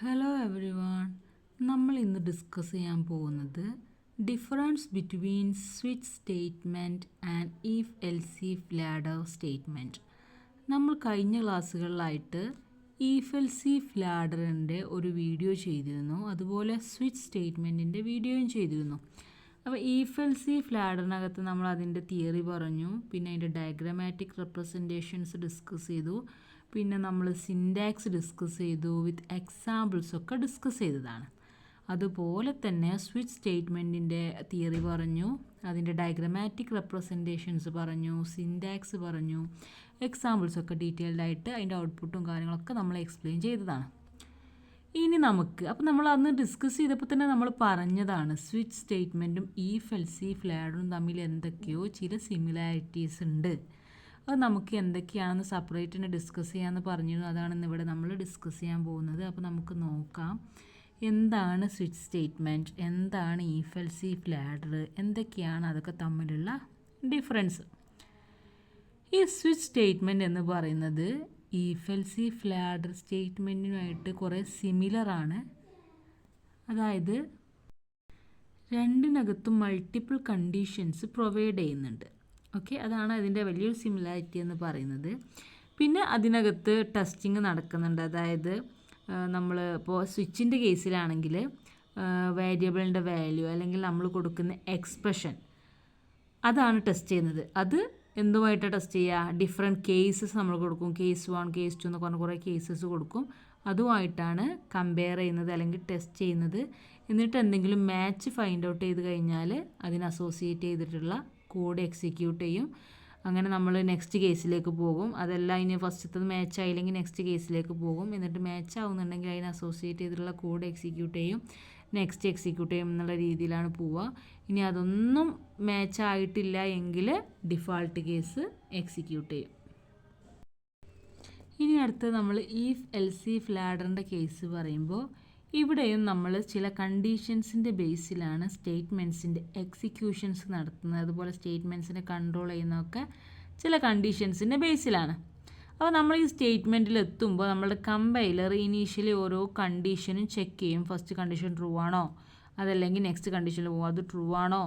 Hello every one. നമ്മൾ ഇന്ന് discuss ചെയ്യാൻ പോകുന്നത് difference between switch statement and if else if ladder statement. നമ്മൾ കഴിഞ്ഞ ക്ലാസ്സുകളിലായിട്ട് ഇഫ് എൽസ് ഇഫ് ലാഡറിൻ്റെ ഒരു വീഡിയോ ചെയ്തിരുന്നു, അതുപോലെ സ്വിച്ച് സ്റ്റേറ്റ്മെൻറ്റിൻ്റെ വീഡിയോയും ചെയ്തിരുന്നു. അപ്പോൾ ഇഫ് എൽസ് ഇഫ് ലാഡറിനകത്ത് നമ്മൾ അതിൻ്റെ തിയറി പറഞ്ഞു, പിന്നെ അതിൻ്റെ ഡയഗ്രമാറ്റിക് റെപ്രസെൻറ്റേഷൻസ് ഡിസ്കസ് ചെയ്തു, പിന്നെ നമ്മൾ സിൻറ്റാക്സ് ഡിസ്കസ് ചെയ്തു, വിത്ത് എക്സാമ്പിൾസൊക്കെ ഡിസ്കസ് ചെയ്തതാണ്. അതുപോലെ തന്നെ സ്വിച്ച് സ്റ്റേറ്റ്മെൻറ്റിൻ്റെ തിയറി പറഞ്ഞു, അതിൻ്റെ ഡയഗ്രമാറ്റിക് റെപ്രസെൻറ്റേഷൻസ് പറഞ്ഞു, സിൻറ്റാക്സ് പറഞ്ഞു, എക്സാമ്പിൾസൊക്കെ ഡീറ്റെയിൽഡായിട്ട് അതിൻ്റെ ഔട്ട്പുട്ടും കാര്യങ്ങളൊക്കെ നമ്മൾ എക്സ്പ്ലെയിൻ ചെയ്തതാണ്. ഇനി നമുക്ക് അപ്പോൾ നമ്മൾ അന്ന് ഡിസ്കസ് ചെയ്തപ്പോൾ തന്നെ നമ്മൾ പറഞ്ഞതാണ് സ്വിച്ച് സ്റ്റേറ്റ്മെൻറ്റും ഇഫ് എൽസ് ഇഫ് ലാഡറും തമ്മിൽ എന്തൊക്കെയോ ചില സിമിലാരിറ്റീസ് ഉണ്ട്. അത് നമുക്ക് എന്തൊക്കെയാണെന്ന് സെപ്പറേറ്റ് ഡിസ്കസ് ചെയ്യാമെന്ന് പറഞ്ഞിരുന്നു. അതാണ് ഇന്നിവിടെ നമ്മൾ ഡിസ്കസ് ചെയ്യാൻ പോകുന്നത്. അപ്പോൾ നമുക്ക് നോക്കാം എന്താണ് സ്വിച്ച് സ്റ്റേറ്റ്മെൻറ്റ്, എന്താണ് ഇഫ് എൽസ് ഇഫ് ലാഡർ, എന്തൊക്കെയാണ് അതൊക്കെ തമ്മിലുള്ള ഡിഫറൻസ്. ഈ സ്വിച്ച് സ്റ്റേറ്റ്മെൻറ്റ് എന്ന് പറയുന്നത് ഇഫ് എൽസ് ഇഫ് ലാഡർ സ്റ്റേറ്റ്മെൻറ്റിനുമായിട്ട് കുറേ സിമിലറാണ്. അതായത് രണ്ടിനകത്തും മൾട്ടിപ്പിൾ കണ്ടീഷൻസ് പ്രൊവൈഡ് ചെയ്യുന്നുണ്ട്. ഓക്കെ, അതാണ് അതിൻ്റെ വലിയൊരു സിമിലാരിറ്റി എന്ന് പറയുന്നത്. പിന്നെ അതിനകത്ത് ടെസ്റ്റിംഗ് നടക്കുന്നുണ്ട്. അതായത് നമ്മൾ ഇപ്പോൾ സ്വിച്ചിൻ്റെ കേസിലാണെങ്കിൽ വേരിയബിളിൻ്റെ വാല്യൂ അല്ലെങ്കിൽ നമ്മൾ കൊടുക്കുന്ന എക്സ്പ്രഷൻ അതാണ് ടെസ്റ്റ് ചെയ്യുന്നത്. അത് എന്തുമായിട്ടാണ് ടെസ്റ്റ് ചെയ്യുക? ഡിഫറെൻറ്റ് കേസസ് നമ്മൾ കൊടുക്കും. കേസ് 1, കേസ് 2 എന്ന് പറഞ്ഞ കുറേ കേസസ് കൊടുക്കും. അതുമായിട്ടാണ് കമ്പയർ ചെയ്യുന്നത് അല്ലെങ്കിൽ ടെസ്റ്റ് ചെയ്യുന്നത്. എന്നിട്ട് എന്തെങ്കിലും മാച്ച് ഫൈൻഡ് ഔട്ട് ചെയ്ത് കഴിഞ്ഞാൽ അതിന് അസോസിയേറ്റ് ചെയ്തിട്ടുള്ള കോഡ് എക്സിക്യൂട്ട് ചെയ്യും. അങ്ങനെ നമ്മൾ നെക്സ്റ്റ് കേസിലേക്ക് പോകും. അതെല്ലാം ഇനി ഫസ്റ്റത്തത് മാച്ച് ആയില്ലെങ്കിൽ നെക്സ്റ്റ് കേസിലേക്ക് പോകും. എന്നിട്ട് മാച്ച് ആവുന്നുണ്ടെങ്കിൽ അതിന് അസോസിയേറ്റ് ചെയ്തിട്ടുള്ള കോഡ് എക്സിക്യൂട്ട് ചെയ്യും, നെക്സ്റ്റ് എക്സിക്യൂട്ട് ചെയ്യും എന്നുള്ള രീതിയിലാണ് പോവുക. ഇനി അതൊന്നും മാച്ച് ആയിട്ടില്ല എങ്കിൽ ഡിഫാൾട്ട് കേസ് എക്സിക്യൂട്ട് ചെയ്യും. ഇനി അടുത്ത് നമ്മൾ ഇഫ് എൽസ് ഇഫ് ലാഡറിൻ്റെ കേസ് പറയുമ്പോൾ ഇവിടെയും നമ്മൾ ചില കണ്ടീഷൻസിൻ്റെ ബേസിലാണ് സ്റ്റേറ്റ്മെൻറ്റ്സിൻ്റെ എക്സിക്യൂഷൻസ് നടത്തുന്നത്. അതുപോലെ സ്റ്റേറ്റ്മെൻറ്റ്സിനെ കൺട്രോൾ ചെയ്യുന്നതൊക്കെ ചില കണ്ടീഷൻസിൻ്റെ ബേസിലാണ്. അപ്പോൾ നമ്മൾ ഈ സ്റ്റേറ്റ്മെൻറ്റിൽ എത്തുമ്പോൾ നമ്മളുടെ കമ്പൈലർ ഇനീഷ്യലി ഓരോ കണ്ടീഷനും ചെക്ക് ചെയ്യും. ഫസ്റ്റ് കണ്ടീഷൻ ട്രൂ ആണോ, അതല്ലെങ്കിൽ നെക്സ്റ്റ് കണ്ടീഷനിൽ പോകും അത് ട്രൂ ആണോ,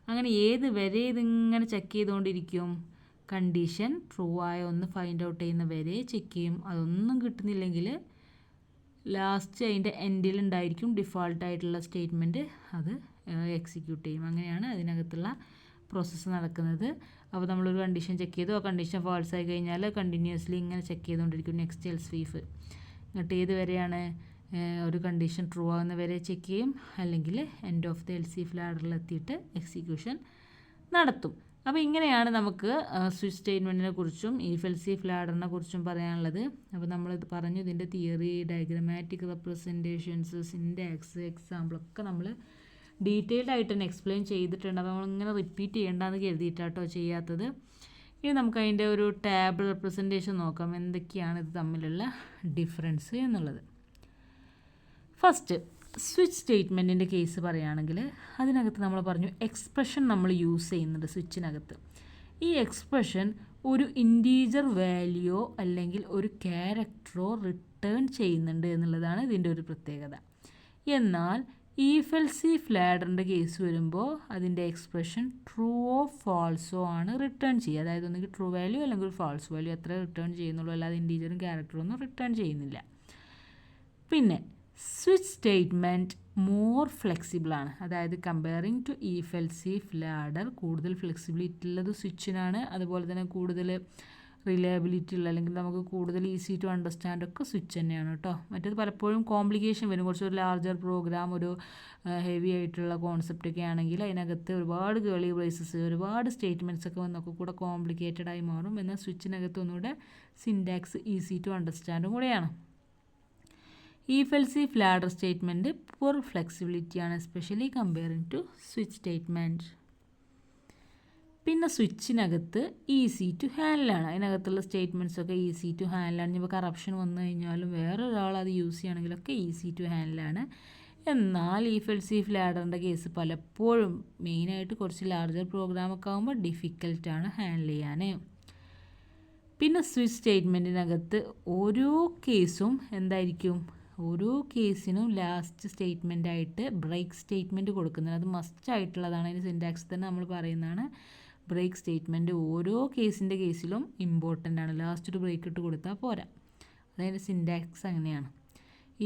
അങ്ങനെ ഏത് വരെ ഇതിങ്ങനെ ചെക്ക് ചെയ്തുകൊണ്ടിരിക്കും. കണ്ടീഷൻ ട്രൂ ആയ ഒന്ന് ഫൈൻഡ് ഔട്ട് ചെയ്യുന്ന വരെ ചെക്ക് ചെയ്യും. അതൊന്നും കിട്ടുന്നില്ലെങ്കിൽ ലാസ്റ്റ് അതിൻ്റെ എൻഡിലുണ്ടായിരിക്കും ഡിഫോൾട്ടായിട്ടുള്ള സ്റ്റേറ്റ്മെൻറ്റ്, അത് എക്സിക്യൂട്ട് ചെയ്യും. അങ്ങനെയാണ് അതിനകത്തുള്ള പ്രോസസ്സ് നടക്കുന്നത്. അപ്പോൾ നമ്മളൊരു കണ്ടീഷൻ ചെക്ക് ചെയ്തു, ആ കണ്ടീഷൻ ഫാൾസ് ആയി കഴിഞ്ഞാൽ കണ്ടിന്യൂസ്ലി ഇങ്ങനെ ചെക്ക് ചെയ്തുകൊണ്ടിരിക്കും നെക്സ്റ്റ് എൽസ് ഇഫ്. എന്നിട്ട് ഏത് വരെയാണ് ഒരു കണ്ടീഷൻ ട്രൂ ആകുന്ന വരെ ചെക്ക് ചെയ്യും, അല്ലെങ്കിൽ end of the else if ലാഡറിൽ എത്തിയിട്ട് എക്സിക്യൂഷൻ നടത്തും. അപ്പോൾ ഇങ്ങനെയാണ് നമുക്ക് സ്വിച്ച് സ്റ്റേറ്റ്മെൻറ്റിനെ കുറിച്ചും ഇഫ് എൽസ് ഇഫ് ലാഡറിനെ കുറിച്ചും പറയാനുള്ളത്. അപ്പോൾ നമ്മളിത് പറഞ്ഞു, ഇതിൻ്റെ തിയറി, ഡയഗ്രമാറ്റിക് റെപ്രസെൻറ്റേഷൻസ്, സിൻറ്റാക്സ്, എക്സാമ്പിളൊക്കെ നമ്മൾ ഡീറ്റെയിൽഡ് ആയിട്ട് തന്നെ എക്സ്പ്ലെയിൻ ചെയ്തിട്ടുണ്ട്. അപ്പോൾ നമ്മളിങ്ങനെ റിപ്പീറ്റ് ചെയ്യേണ്ടതെന്ന് കരുതിയിട്ടാട്ടോ ചെയ്യാത്തത്. ഇനി നമുക്ക് അതിൻ്റെ ഒരു ടേബിൾ റെപ്രസെൻറ്റേഷൻ നോക്കാം, എന്തൊക്കെയാണ് ഇത് തമ്മിലുള്ള ഡിഫറൻസ് എന്നുള്ളത്. ഫസ്റ്റ് സ്വിച്ച് സ്റ്റേറ്റ്മെൻറ്റിൻ്റെ കേസ് പറയുകയാണെങ്കിൽ അതിനകത്ത് നമ്മൾ പറഞ്ഞു എക്സ്പ്രഷൻ നമ്മൾ യൂസ് ചെയ്യുന്നുണ്ട് സ്വിച്ചിനകത്ത്. ഈ എക്സ്പ്രഷൻ ഒരു ഇൻറ്റീജർ വാല്യൂയോ അല്ലെങ്കിൽ ഒരു ക്യാരക്ടറോ റിട്ടേൺ ചെയ്യുന്നുണ്ട് എന്നുള്ളതാണ് ഇതിൻ്റെ ഒരു പ്രത്യേകത. എന്നാൽ ഇഫ് എൽസ് ഇഫ് ലാഡറിൻ്റെ കേസ് വരുമ്പോൾ അതിൻ്റെ എക്സ്പ്രഷൻ ട്രൂവോ ഫാൾസോ ആണ് റിട്ടേൺ ചെയ്യുക. അതായത് ഒന്നുകിൽ ട്രൂ വാല്യൂ അല്ലെങ്കിൽ ഫാൾസ് വാല്യൂ അത്ര റിട്ടേൺ ചെയ്യുന്നുള്ളൂ, അല്ലാതെ ഇൻറ്റീജറും ക്യാരക്ടറും ഒന്നും റിട്ടേൺ ചെയ്യുന്നില്ല. പിന്നെ സ്വിച്ച് സ്റ്റേറ്റ്മെൻറ്റ് മോർ ഫ്ലെക്സിബിളാണ്. അതായത് comparing to if else if ladder കൂടുതൽ ഫ്ലെക്സിബിലിറ്റി ഉള്ളത് സ്വിച്ചിനാണ്. അതുപോലെ തന്നെ കൂടുതൽ റിലയബിലിറ്റി ഉള്ള അല്ലെങ്കിൽ നമുക്ക് കൂടുതൽ ഈസി ടു അണ്ടർസ്റ്റാൻഡ് ഒക്കെ സ്വിച്ച് തന്നെയാണ് കേട്ടോ. മറ്റേത് പലപ്പോഴും കോംപ്ലിക്കേഷൻ വരും. കുറച്ചൊരു ലാർജർ പ്രോഗ്രാം, ഒരു ഹെവി ആയിട്ടുള്ള കോൺസെപ്റ്റ് ഒക്കെ ആണെങ്കിൽ അതിനകത്ത് ഒരുപാട് കേളി ബ്രേസസ്, ഒരുപാട് സ്റ്റേറ്റ്മെൻറ്റ്സ് ഒക്കെ വന്നൊക്കെ കൂടെ കോംപ്ലിക്കേറ്റഡ് ആയി മാറും. എന്നാൽ സ്വിച്ചിനകത്ത് ഒന്നുകൂടെ സിൻറ്റാക്സ് ഈസി ടു അണ്ടർസ്റ്റാൻഡും കൂടെയാണ്. If else if ladder statement poor ഫ്ലെക്സിബിലിറ്റിയാണ്, especially comparing to switch statement. പിന്നെ സ്വിച്ചിനകത്ത് ഈസി ടു ഹാൻഡിലാണ്. അതിനകത്തുള്ള സ്റ്റേറ്റ്മെൻറ്റ്സൊക്കെ ഈസി ടു ഹാൻഡിലാണ്. ഇപ്പോൾ കറപ്ഷൻ വന്നു കഴിഞ്ഞാലും വേറൊരാൾ അത് യൂസ് ചെയ്യുകയാണെങ്കിലൊക്കെ ഈസി ടു ഹാൻഡിലാണ്. എന്നാൽ ഇഫ് എൽസ് ഇഫ് ലാഡറിൻ്റെ കേസ് പലപ്പോഴും മെയിനായിട്ട് കുറച്ച് ലാർജർ പ്രോഗ്രാമൊക്കെ ആകുമ്പോൾ ഡിഫിക്കൽട്ടാണ് ഹാൻഡിൽ ചെയ്യാൻ. പിന്നെ സ്വിച്ച് സ്റ്റേറ്റ്മെൻറ്റിനകത്ത് ഓരോ കേസും എന്തായിരിക്കും, ഓരോ കേസിനും ലാസ്റ്റ് സ്റ്റേറ്റ്മെൻ്റ് ആയിട്ട് ബ്രേക്ക് സ്റ്റേറ്റ്മെൻറ്റ് കൊടുക്കുന്നത്. അത് മസ്റ്റ് ആയിട്ടുള്ളതാണ്. അതിന് സിൻറ്റാക്സ് തന്നെ നമ്മൾ പറയുന്നതാണ്. ബ്രേക്ക് സ്റ്റേറ്റ്മെൻറ്റ് ഓരോ കേസിലും ഇമ്പോർട്ടൻ്റ് ആണ്. ലാസ്റ്റ് ഒരു ബ്രേക്ക് ഇട്ട് കൊടുത്താൽ പോരാ. അതായത് സിൻറ്റാക്സ് അങ്ങനെയാണ്.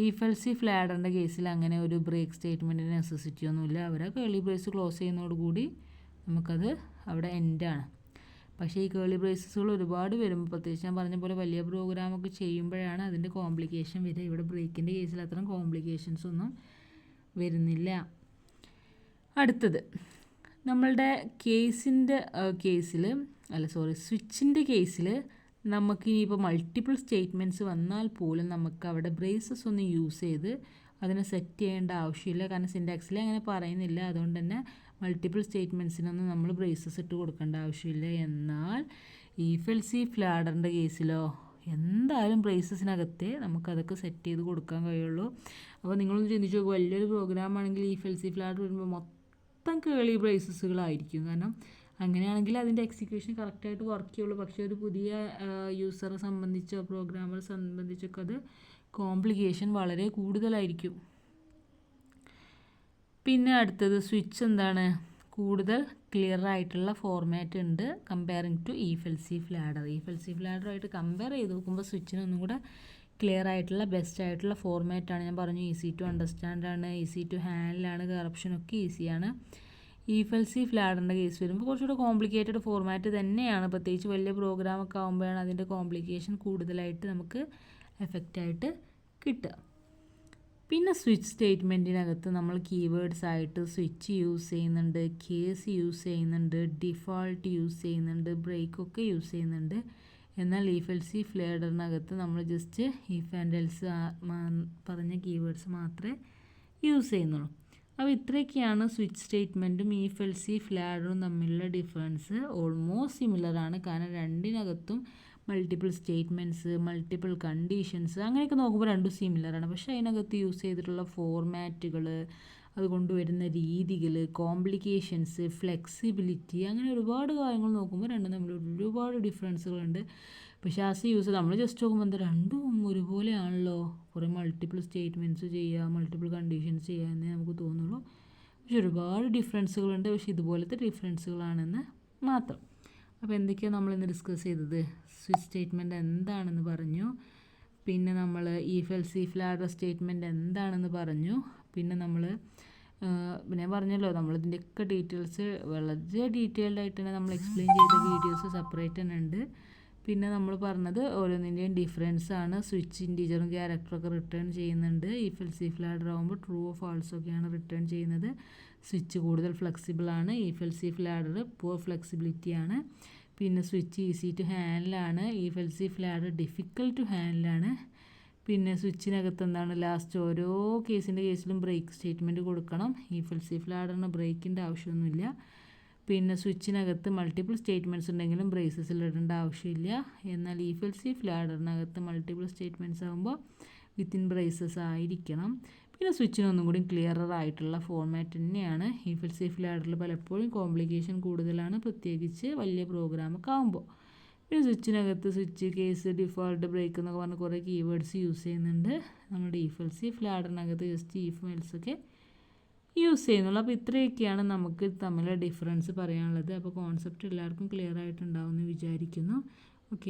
ഈഫ് എൽസ് ഇഫ് ലാഡറിൻ്റെ കേസിൽ അങ്ങനെ ഒരു ബ്രേക്ക് സ്റ്റേറ്റ്മെൻറ്റിന് നെസസിറ്റി ഒന്നുമില്ല. അവരെ കേളി ബ്രേസ് ക്ലോസ് ചെയ്യുന്നതോടുകൂടി നമുക്കത് അവിടെ എൻഡാണ്. പക്ഷേ ഈ കേളി ബ്രേസസുകൾ ഒരുപാട് വരുമ്പോൾ, പ്രത്യേകിച്ച് ഞാൻ പറഞ്ഞ പോലെ വലിയ പ്രോഗ്രാമൊക്കെ ചെയ്യുമ്പോഴാണ് അതിൻ്റെ കോംപ്ലിക്കേഷൻ വരിക. ഇവിടെ ബ്രേക്കിൻ്റെ കേസിൽ അത്രയും കോംപ്ലിക്കേഷൻസ് ഒന്നും വരുന്നില്ല. അടുത്തത് നമ്മളുടെ സ്വിച്ചിൻ്റെ കേസിൽ നമുക്ക് ഇനിയിപ്പോൾ മൾട്ടിപ്പിൾ സ്റ്റേറ്റ്മെൻറ്റ്സ് വന്നാൽ പോലും നമുക്ക് അവിടെ ബ്രേസസ് ഒന്ന് യൂസ് ചെയ്ത് അതിനെ സെറ്റ് ചെയ്യേണ്ട ആവശ്യമില്ല. കാരണം സിൻറ്റാക്സിൽ അങ്ങനെ പറയുന്നില്ല. അതുകൊണ്ട് തന്നെ മൾട്ടിപ്പിൾ സ്റ്റേറ്റ്മെൻറ്റ്സിനൊന്നും നമ്മൾ ബ്രേസസ് ഇട്ട് കൊടുക്കേണ്ട ആവശ്യമില്ല. എന്നാൽ ഈഫ് എൽസ് ഇഫ് ലാഡറിൻ്റെ കേസിലോ എന്തായാലും ബ്രേസസിനകത്തേ നമുക്കതൊക്കെ സെറ്റ് ചെയ്ത് കൊടുക്കാൻ കഴിയുള്ളൂ. അപ്പോൾ നിങ്ങളൊന്ന് ചിന്തിച്ച് നോക്കുക, വലിയൊരു പ്രോഗ്രാം ആണെങ്കിൽ ഈഫ് എൽസ് ഇഫ് ലാഡർ വരുമ്പോൾ മൊത്തം കേളി ബ്രേസസുകളായിരിക്കും. കാരണം അങ്ങനെയാണെങ്കിൽ അതിൻ്റെ എക്സിക്യൂഷൻ കറക്റ്റായിട്ട് വർക്ക് ചെയ്യുള്ളൂ. പക്ഷേ ഒരു പുതിയ യൂസറെ സംബന്ധിച്ചോ പ്രോഗ്രാമറെ സംബന്ധിച്ചൊക്കെ അത് കോംപ്ലിക്കേഷൻ വളരെ കൂടുതലായിരിക്കും. പിന്നെ അടുത്തത് സ്വിച്ച് എന്താണ്, കൂടുതൽ ക്ലിയർ ആയിട്ടുള്ള ഫോർമാറ്റ് ഉണ്ട് comparing to if else if ladder. If else if ലാഡറുമായിട്ട് കമ്പയർ ചെയ്ത് നോക്കുമ്പോൾ സ്വിച്ചിനൊന്നും കൂടെ ക്ലിയർ ആയിട്ടുള്ള ബെസ്റ്റ് ആയിട്ടുള്ള ഫോർമാറ്റാണ്. ഞാൻ പറഞ്ഞു ഈസി ടു അണ്ടർസ്റ്റാൻഡ് ആണ്, ഈസി ടു ഹാൻഡിലാണ്, കറപ്ഷനൊക്കെ ഈസിയാണ്. ഈഫ് എൽസ് ഇഫ് ലാഡറിൻ്റെ കേസ് വരുമ്പോൾ കുറച്ചുകൂടെ കോംപ്ലിക്കേറ്റഡ് ഫോർമാറ്റ് തന്നെയാണ്. പ്രത്യേകിച്ച് വലിയ പ്രോഗ്രാമൊക്കെ ആകുമ്പോഴാണ് അതിൻ്റെ കോംപ്ലിക്കേഷൻ കൂടുതലായിട്ട് നമുക്ക് എഫക്റ്റായിട്ട് കിട്ടുക. പിന്നെ സ്വിച്ച് സ്റ്റേറ്റ്മെൻറ്റിനകത്ത് നമ്മൾ കീവേഡ്സ് ആയിട്ട് സ്വിച്ച് യൂസ് ചെയ്യുന്നുണ്ട്, കേസ് യൂസ് ചെയ്യുന്നുണ്ട്, ഡിഫോൾട്ട് യൂസ് ചെയ്യുന്നുണ്ട്, ബ്രേക്കൊക്കെ യൂസ് ചെയ്യുന്നുണ്ട്. എന്നാൽ ഈഫ് എൽസ് ഇഫ് ലാഡറിനകത്ത് നമ്മൾ ജസ്റ്റ് ഈഫ് ആൻഡ് എൽസ് പറഞ്ഞ കീവേഡ്സ് മാത്രമേ യൂസ് ചെയ്യുന്നുള്ളൂ. അപ്പോൾ ഇത്രയൊക്കെയാണ് സ്വിച്ച് സ്റ്റേറ്റ്മെൻറ്റും ഈഫ് എൽസ് ഇഫ് ലാഡറും തമ്മിലുള്ള ഡിഫറൻസ്. ഓൾമോസ്റ്റ് സിമിലറാണ്. കാരണം രണ്ടിനകത്തും മൾട്ടിപ്പിൾ സ്റ്റേറ്റ്മെൻറ്റ്സ്, മൾട്ടിപ്പിൾ കണ്ടീഷൻസ് അങ്ങനെയൊക്കെ നോക്കുമ്പോൾ രണ്ടും സിമിലറാണ്. പക്ഷേ അതിനകത്ത് യൂസ് ചെയ്തിട്ടുള്ള ഫോർമാറ്റുകൾ, അത് കൊണ്ടുവരുന്ന രീതികൾ, കോംപ്ലിക്കേഷൻസ്, ഫ്ലെക്സിബിലിറ്റി, അങ്ങനെ ഒരുപാട് കാര്യങ്ങൾ നോക്കുമ്പോൾ രണ്ടും തമ്മിൽ ഒരുപാട് ഡിഫറൻസുകളുണ്ട്. പക്ഷേ ആസ് എ യൂസർ നമ്മൾ ജസ്റ്റ് നോക്കുമ്പോൾ എന്താ രണ്ടും ഒരുപോലെയാണല്ലോ, കുറേ മൾട്ടിപ്പിൾ സ്റ്റേറ്റ്മെൻറ്റ്സ് ചെയ്യുക, മൾട്ടിപ്പിൾ കണ്ടീഷൻസ് ചെയ്യുക എന്നേ നമുക്ക് തോന്നുള്ളൂ. പക്ഷെ ഒരുപാട് ഡിഫറൻസുകളുണ്ട്. പക്ഷേ ഇതുപോലത്തെ ഡിഫറൻസുകളാണെന്ന് മാത്രം. അപ്പോൾ എന്തൊക്കെയാണ് നമ്മളിന്ന് ഡിസ്കസ് ചെയ്തത്? സ്വിച്ച് സ്റ്റേറ്റ്മെൻറ്റ് എന്താണെന്ന് പറഞ്ഞു, പിന്നെ നമ്മൾ if else if ladder statement എന്താണെന്ന് പറഞ്ഞു, പിന്നെ ഞാൻ പറഞ്ഞല്ലോ നമ്മളിതിൻ്റെയൊക്കെ ഡീറ്റെയിൽസ് വളരെ ഡീറ്റെയിൽഡ് ആയിട്ട് തന്നെ നമ്മൾ എക്സ്പ്ലെയിൻ ചെയ്ത വീഡിയോസ് സെപ്പറേറ്റ് തന്നെ ഉണ്ട്. പിന്നെ നമ്മൾ പറഞ്ഞത് ഓരോന്നിൻ്റെയും ഡിഫറൻസ് ആണ്. സ്വിച്ച് ഇൻറ്റീജറും ക്യാരക്ടറൊക്കെ റിട്ടേൺ ചെയ്യുന്നുണ്ട്. ഈഫ് എൽസ് ഇഫ് ലാഡർ ആകുമ്പോൾ ട്രൂ ഓ ഫാൾസ് ഒക്കെയാണ് റിട്ടേൺ ചെയ്യുന്നത്. സ്വിച്ച് കൂടുതൽ ഫ്ലെക്സിബിൾ ആണ്. If else if ladder poor flexibility ആണ്. പിന്നെ സ്വിച്ച് ഈസി ടു ഹാൻഡിലാണ്. If else if ladder difficult to ഹാൻഡിലാണ്. പിന്നെ സ്വിച്ചിനകത്ത് എന്താണ്, ലാസ്റ്റ് ഓരോ കേസിലും ബ്രേക്ക് സ്റ്റേറ്റ്മെൻറ്റ് കൊടുക്കണം. ഈഫ് എൽസ് ഇഫ് ലാഡറിന് ബ്രേക്കിൻ്റെ ആവശ്യമൊന്നുമില്ല. പിന്നെ സ്വിച്ചിനകത്ത് മൾട്ടിപ്പിൾ സ്റ്റേറ്റ്മെൻറ്റ്സ് ഉണ്ടെങ്കിലും ബ്രേസസിൽ ഇടേണ്ട ആവശ്യമില്ല. എന്നാൽ ഈഫ് എൽസ് ഇഫ് ലാഡറിനകത്ത് മൾട്ടിപ്പിൾ സ്റ്റേറ്റ്മെൻറ്റ്സ് ആകുമ്പോൾ വിത്തിൻ ബ്രേസസ് ആയിരിക്കണം. പിന്നെ സ്വിച്ചിനൊന്നും കൂടി ക്ലിയറർ ആയിട്ടുള്ള ഫോർമാറ്റ് തന്നെയാണ്. ഈഫ് എൽസ് ഇഫ് ലാഡറിൽ പലപ്പോഴും കോംപ്ലിക്കേഷൻ കൂടുതലാണ്, പ്രത്യേകിച്ച് വലിയ പ്രോഗ്രാമൊക്കെ ആകുമ്പോൾ. പിന്നെ സ്വിച്ചിനകത്ത് സ്വിച്ച്, കേസ്, ഡിഫോൾട്ട്, ബ്രേക്ക് എന്നൊക്കെ പറഞ്ഞ് കുറേ കീവേഡ്സ് യൂസ് ചെയ്യുന്നുണ്ട്. നമ്മുടെ ഈഫ് എൽസ് ഇഫ് ലാഡറിനകത്ത് ജസ്റ്റ് ഈഫും എൽസൊക്കെ യൂസ് ചെയ്യുന്നുള്ളൂ. അപ്പോൾ ഇത്രയൊക്കെയാണ് നമുക്ക് തമ്മിലുള്ള ഡിഫറൻസ് പറയാനുള്ളത്. അപ്പോൾ കോൺസെപ്റ്റ് എല്ലാവർക്കും ക്ലിയർ ആയിട്ടുണ്ടാവുമെന്ന് വിചാരിക്കുന്നു. ഓക്കെ.